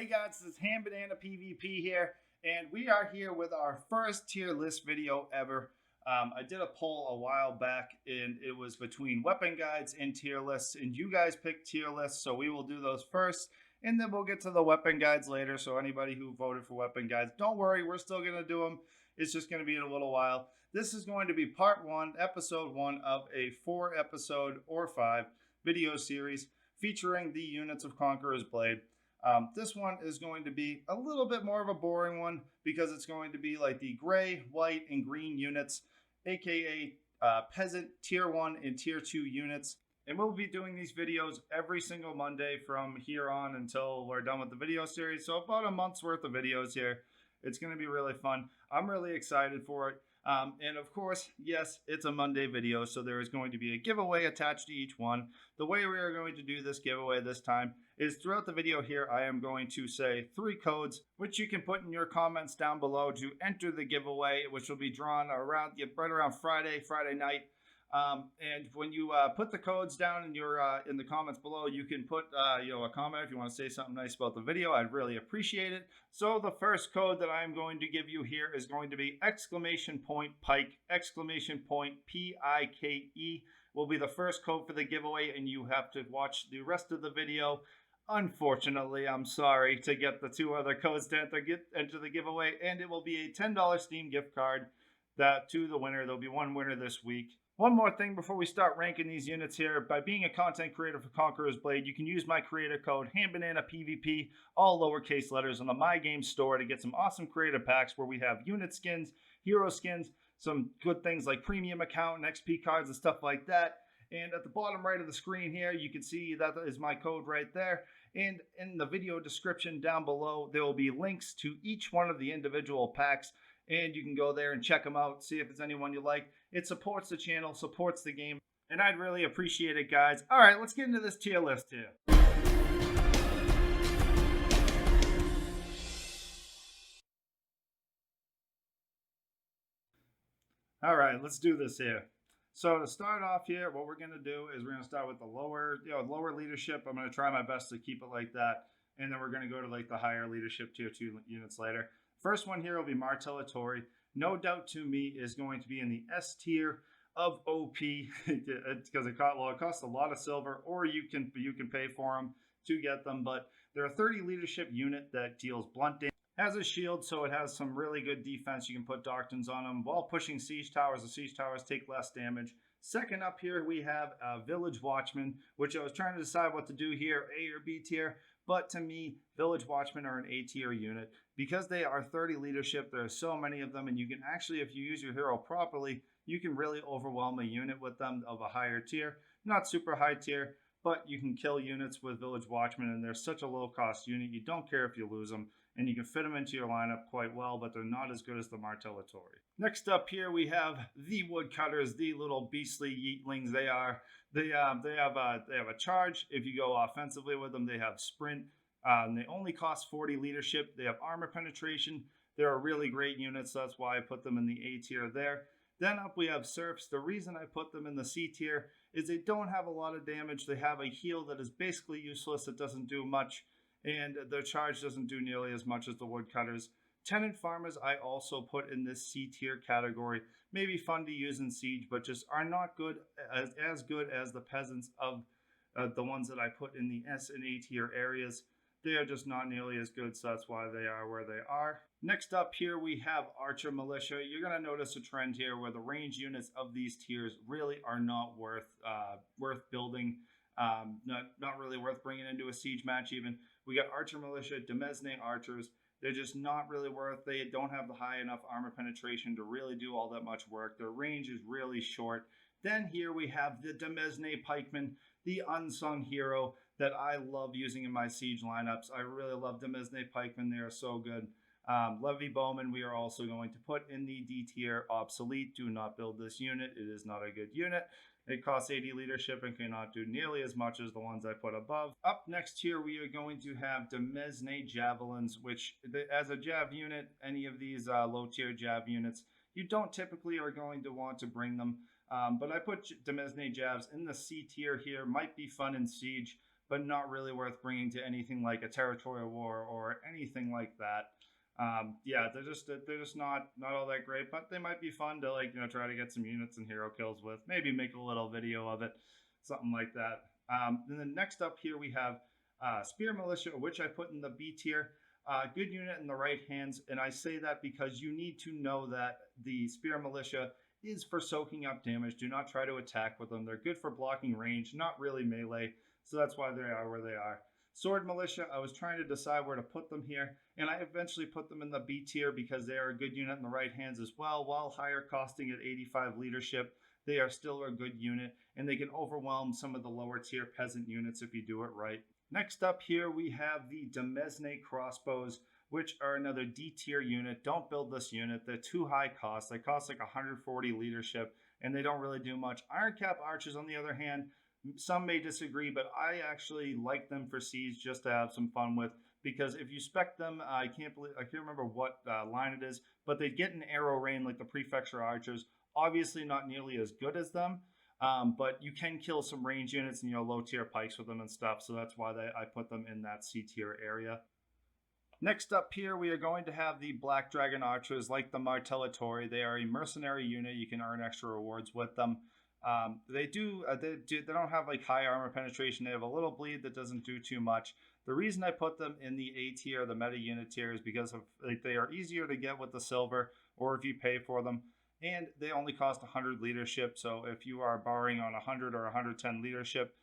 Hey guys, this is HandBananaPvP here, and we are here with our first tier list video ever. I did a poll a while back, and it was between weapon guides and tier lists, and you guys picked tier lists, so we will do those first, and then we'll get to the weapon guides later. So anybody who voted for weapon guides, don't worry, we're still going to do them. It's just going to be in a little while. This is going to be part 1, episode 1 of a 4-episode or 5 video series featuring the units of Conqueror's Blade. This one is going to be a little bit more of a boring one because it's going to be like the gray, white, and green units, aka peasant, tier 1 and tier 2 units. And we'll be doing these videos every single Monday from here on until we're done with the video series. So about a month's worth of videos here. It's going to be really fun. I'm really excited for it. And of course, yes, it's a Monday video, so there is going to be a giveaway attached to each one. The way we are going to do this giveaway this time is throughout the video here, I am going to say 3 codes, which you can put in your comments down below to enter the giveaway, which will be drawn around right around Friday night. And when you put the codes down in your in the comments below, you can put a comment if you want to say something nice about the video. I'd really appreciate it. So the first code that I'm going to give you here is going to be !Pike, !Pike will be the first code for the giveaway, and you have to watch the rest of the video. Unfortunately, I'm sorry, to get the 2 other codes to enter the giveaway, and it will be a $10 Steam gift card to the winner. There'll be one winner this week. One more thing before we start ranking these units here. By being a content creator for Conqueror's Blade, you can use my creator code HandBananaPvP, all lowercase letters, on the My Games store to get some awesome creator packs where we have unit skins, hero skins, some good things like premium account and XP cards and stuff like that. And at the bottom right of the screen here, you can see that is my code right there. And in the video description down below, there will be links to each one of the individual packs. And you can go there and check them out, see if there's anyone you like. It supports the channel, supports the game, and I'd really appreciate it, guys. All right, let's get into this tier list here. All right, let's do this here. So to start off here, what we're going to do is we're going to start with the lower leadership. I'm going to try my best to keep it like that, and then we're going to go to like the higher leadership tier 2 units later. First one here will be Martellatori. No doubt to me is going to be in the S tier of OP because it costs a lot of silver, or you can pay for them to get them. But they're a 30 leadership unit that deals blunt damage. Has a shield, so it has some really good defense. You can put doctrines on them while pushing siege towers. The siege towers take less damage. Second up here, we have Village Watchmen, which I was trying to decide what to do here, A or B tier. But to me, Village Watchmen are an A tier unit because they are 30 leadership. There are so many of them, and you can actually, if you use your hero properly, you can really overwhelm a unit with them of a higher tier. Not super high tier, but you can kill units with Village Watchmen, and they're such a low cost unit. You don't care if you lose them, and you can fit them into your lineup quite well, but they're not as good as the Martellatori. Next up here, we have the Woodcutters, the little beastly yeetlings they are. They have a charge. If you go offensively with them, they have sprint. They only cost 40 leadership. They have armor penetration. They're a really great unit, so that's why I put them in the A tier there. Then up we have Serfs. The reason I put them in the C tier is they don't have a lot of damage. They have a heal that is basically useless. It doesn't do much, and their charge doesn't do nearly as much as the Woodcutters. Tenant Farmers I also put in this C tier category. Maybe fun to use in Siege, but just are not good as good as the Peasants of the ones that I put in the S and A tier areas. They are just not nearly as good, so that's why they are where they are. Next up here, we have Archer Militia. You're going to notice a trend here where the range units of these tiers really are not worth building. Not really worth bringing into a Siege match even. We got Archer Militia, Demesne Archers. They're just not really worth. They don't have the high enough armor penetration to really do all that much work. Their range is really short. Then here we have the Demesne Pikemen, the unsung hero that I love using in my Siege lineups. I really love Demesne Pikemen. They are so good. Levy Bowman we are also going to put in the D tier. Obsolete. Do not build this unit. It is not a good unit. It costs 80 leadership and cannot do nearly as much as the ones I put above. Up next here, we are going to have Demesne Javelins, which as a Jav unit, any of these low tier Jav units, you don't typically are going to want to bring them. But I put Demesne Javs in the C tier here. Might be fun in Siege, but not really worth bringing to anything like a territorial war or anything like that. Yeah, they're just not all that great, but they might be fun to like try to get some units and hero kills with. Maybe make a little video of it, something like that. And then next up here we have Spear Militia, which I put in the B tier. Good unit in the right hands, and I say that because you need to know that the Spear Militia is for soaking up damage. Do not try to attack with them. They're good for blocking range, not really melee, so that's why they are where they are. Sword Militia, I was trying to decide where to put them here, and I eventually put them in the B tier because they are a good unit in the right hands as well. While higher costing at 85 leadership, they are still a good unit, and they can overwhelm some of the lower tier peasant units if you do it right. Next up here, we have the Demesne crossbows, which are another D tier unit. Don't build this unit. They're too high cost. They cost like 140 leadership, and they don't really do much. Iron Cap archers, on the other hand, some may disagree, but I actually like them for siege just to have some fun with, because if you spec them, I can't remember what line it is, but they get an arrow rain like the prefecture archers. Obviously not nearly as good as them, but you can kill some range units and low tier pikes with them and stuff, so that's why I put them in that C tier area. Next up here, we are going to have the Black Dragon Archers, like the Martellatori. They are a mercenary unit. You can earn extra rewards with them. They don't have like high armor penetration. They have a little bleed that doesn't do too much. The reason I put them in the A tier, the meta unit tier, is because of like they are easier to get with the silver, or if you pay for them, and they only cost 100 leadership. So if you are borrowing on 100 or 110 leadership,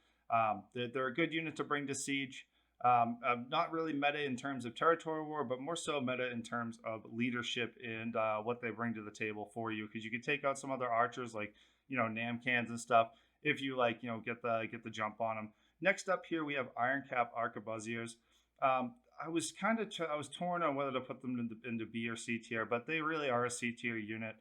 they're a good unit to bring to siege. Not really meta in terms of territory war, but more so meta in terms of leadership and what they bring to the table for you. Because you can take out some other archers like Namcans and stuff if you like get the jump on them. Next up here we have Iron Cap Arquebusiers. I was torn on whether to put them into B or C tier, but they really are a C tier unit.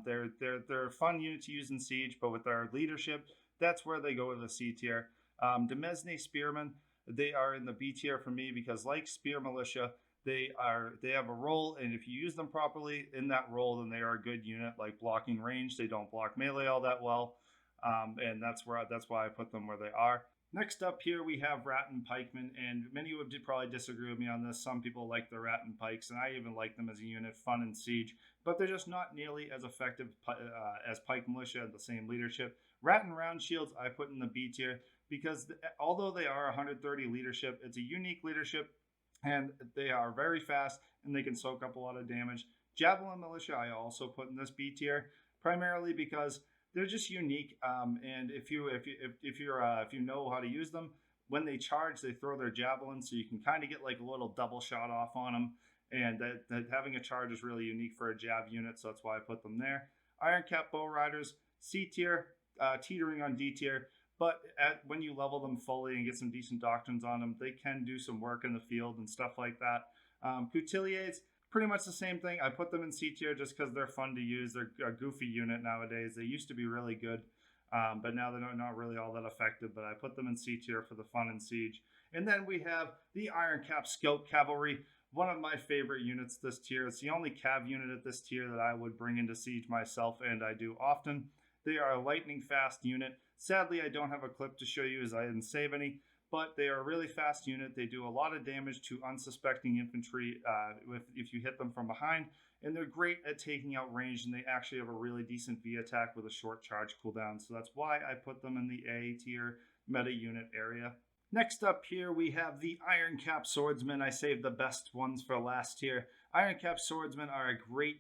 They're a fun unit to use in siege, but with their leadership, that's where they go to the C tier. Demesne Spearmen, they are in the B tier for me because, like Spear Militia, they have a role, and if you use them properly in that role, then they are a good unit. Like blocking range, they don't block melee all that well, and that's why I put them where they are. Next up here we have Rattan Pikemen, and many would probably disagree with me on this. Some people like the Rattan Pikes, and I even like them as a unit, fun in siege, but they're just not nearly as effective as Pike Militia at the same leadership. Rattan Round Shields I put in the B tier because although they are 130 leadership, it's a unique leadership, and they are very fast, and they can soak up a lot of damage. Javelin Militia I also put in this B tier, primarily because they're just unique, and if you know how to use them, when they charge, they throw their javelins, so you can kind of get like a little double shot off on them, and that having a charge is really unique for a jav unit, so that's why I put them there. Iron Cap Bow Riders, C tier, teetering on D tier, but when you level them fully and get some decent doctrines on them, they can do some work in the field and stuff like that. Coutiliers, pretty much the same thing. I put them in C tier just because they're fun to use. They're a goofy unit nowadays. They used to be really good, but now they're not really all that effective. But I put them in C tier for the fun and siege. And then we have the Iron Cap Scout Cavalry, one of my favorite units this tier. It's the only cav unit at this tier that I would bring into siege myself, and I do often. They are a lightning fast unit. Sadly, I don't have a clip to show you as I didn't save any, but they are a really fast unit. They do a lot of damage to unsuspecting infantry if you hit them from behind, and they're great at taking out range, and they actually have a really decent V attack with a short charge cooldown, so that's why I put them in the A tier meta unit area. Next up here, we have the Iron Cap Swordsmen. I saved the best ones for last tier. Iron Cap Swordsmen are a great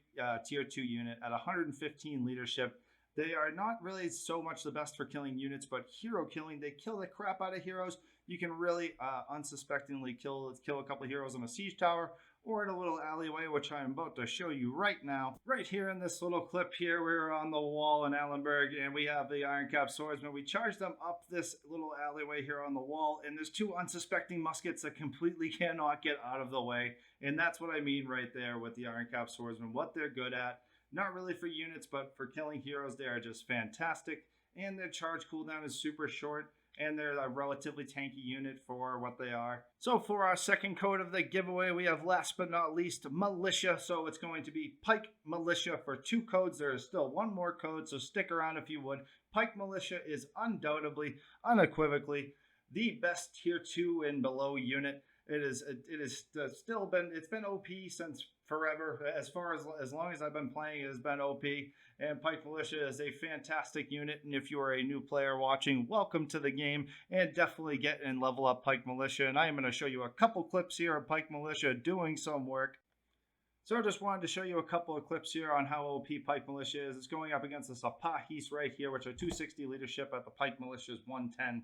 tier 2 unit at 115 leadership. They are not really so much the best for killing units, but hero killing, they kill the crap out of heroes. You can really unsuspectingly kill a couple of heroes on a siege tower or in a little alleyway, which I'm about to show you right now. Right here in this little clip here, we're on the wall in Allenberg, and we have the Iron Cap Swordsmen. We charge them up this little alleyway here on the wall, and there's two unsuspecting muskets that completely cannot get out of the way, and that's what I mean right there with the Iron Cap Swordsmen, what they're good at. Not really for units, but for killing heroes, they are just fantastic. And their charge cooldown is super short, and they're a relatively tanky unit for what they are. So for our second code of the giveaway, we have last but not least Militia. So it's going to be Pike Militia for 2 codes. There is still one more code, so stick around if you would. Pike Militia is undoubtedly, unequivocally, the best tier 2 and below unit. It's been OP since forever. As long as I've been playing, it has been OP. And Pike Militia is a fantastic unit. And if you are a new player watching, welcome to the game, and definitely get and level up Pike Militia. And I am going to show you a couple clips here of Pike Militia doing some work. So I just wanted to show you a couple of clips here on how OP Pike Militia is. It's going up against the Sapahis right here, which are 260 leadership at the Pike Militia's 110.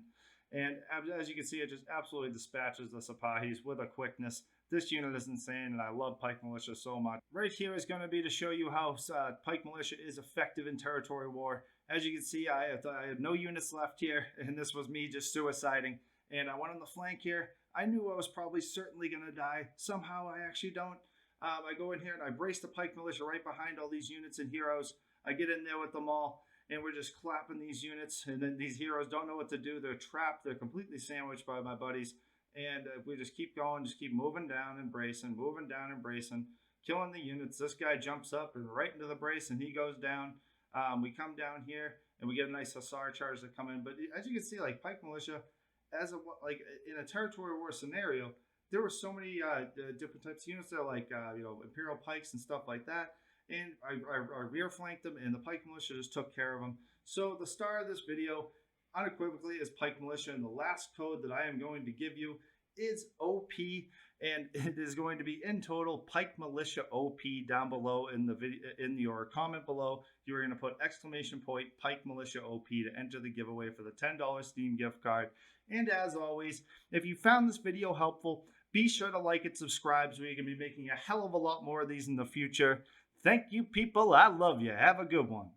And as you can see, it just absolutely dispatches the Sapahis with a quickness. This unit is insane, and I love Pike Militia so much. Right here is going to be to show you how Pike Militia is effective in territory war. As you can see, I have no units left here, and this was me just suiciding. And I went on the flank here. I knew I was probably certainly going to die. Somehow I actually don't. I go in here and I brace the Pike Militia right behind all these units and heroes. I get in there with them all, and we're just clapping these units, and then these heroes don't know what to do. They're trapped. They're completely sandwiched by my buddies, and we just keep going, just keep moving down and bracing, moving down and bracing, killing the units. This guy jumps up and right into the brace, and he goes down. We come down here, and we get a nice Hussar charge to come in. But as you can see, like Pike Militia, in a territory war scenario, there were so many different types of units there, like Imperial Pikes and stuff like that. And I rear flanked them, and the Pike Militia just took care of them. So the star of this video, unequivocally, is Pike Militia, and the last code that I am going to give you is OP, and it is going to be in total Pike Militia OP down below in the video, in your comment below. You are going to put exclamation point Pike Militia OP to enter the giveaway for the $10 Steam gift card. And as always, if you found this video helpful, be sure to like and subscribe so we can be making a hell of a lot more of these in the future. Thank you, people. I love you. Have a good one.